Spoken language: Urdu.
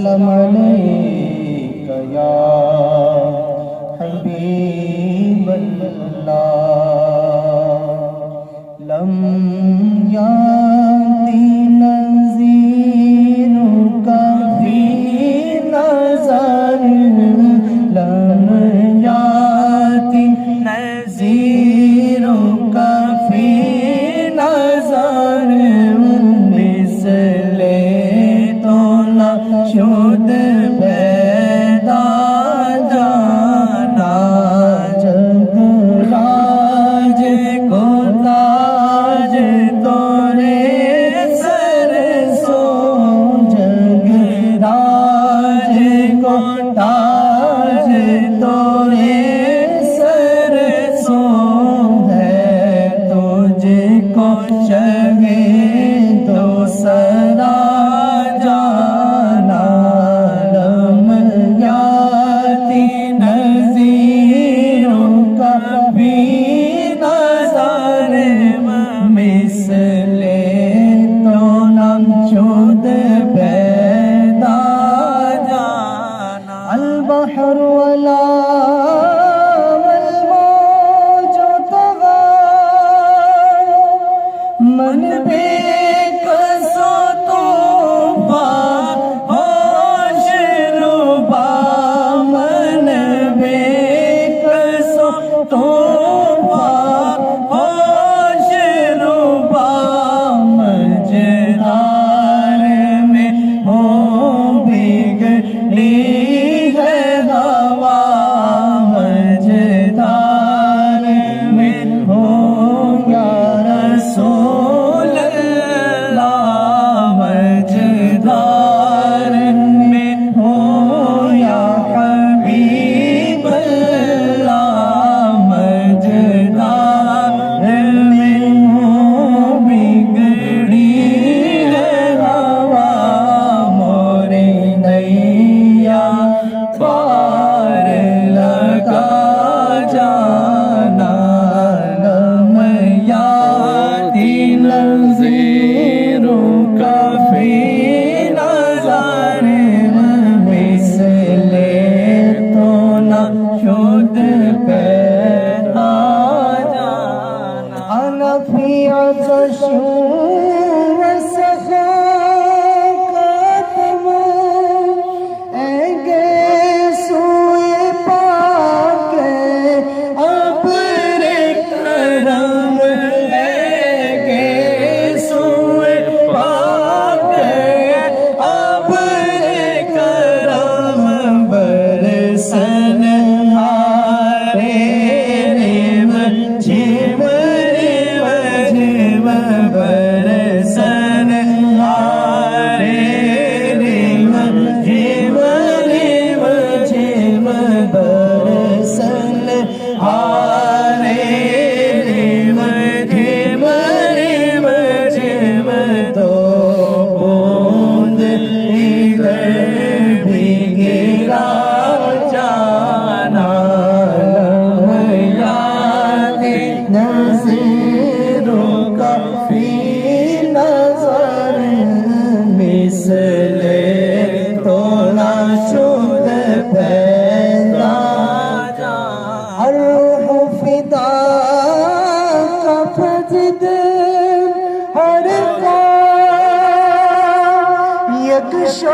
سلام علیک یا حبیب اللہ لم یاتی نظیر کا فی نظر لم یاتی نظیر کا فی نظر مثل تو نہ شد پیدا جانا جگ راج کو تاج تورے سر سو جگ راج کو تاج تورے سر سو ہے تجھ کو شگے تو سرا جانا لم یاتی نظیروں کا بھی نظر مثل تو نم شد پیدا جانا البحر ولا والموج طغى من بے کسو طوفان ہوش ربا من بے کسو طوفان ہوش ربا مجدار میں ہو بگڑی ہے ہوا مجدار میں ہو یا رسول اللہ مجدار میں ہو یا حبیب اللہ مجدار میں ہو بگڑی ہے ہوا موری نیا پار لگا جانا لم یاتی نظیروں کا فی نظر مثل تو نہ شد پیدا جانا انا فی عطش وسخاء اے گے سوئے پاک ابر کرم اے گے سوئے پاک ابر کرم برسن ہارے ریم جھم ریم جھم برسن ہارے ریم جھم ریم جھم برسن ہارے ریم جھم ریم جھم دو بوند ادھر بھی گرا جانا لم یاتی نظیروں کا فی نظر مثل تو نہ شد پیدا جانا الروح فدا کا فجد ہر کا یک شو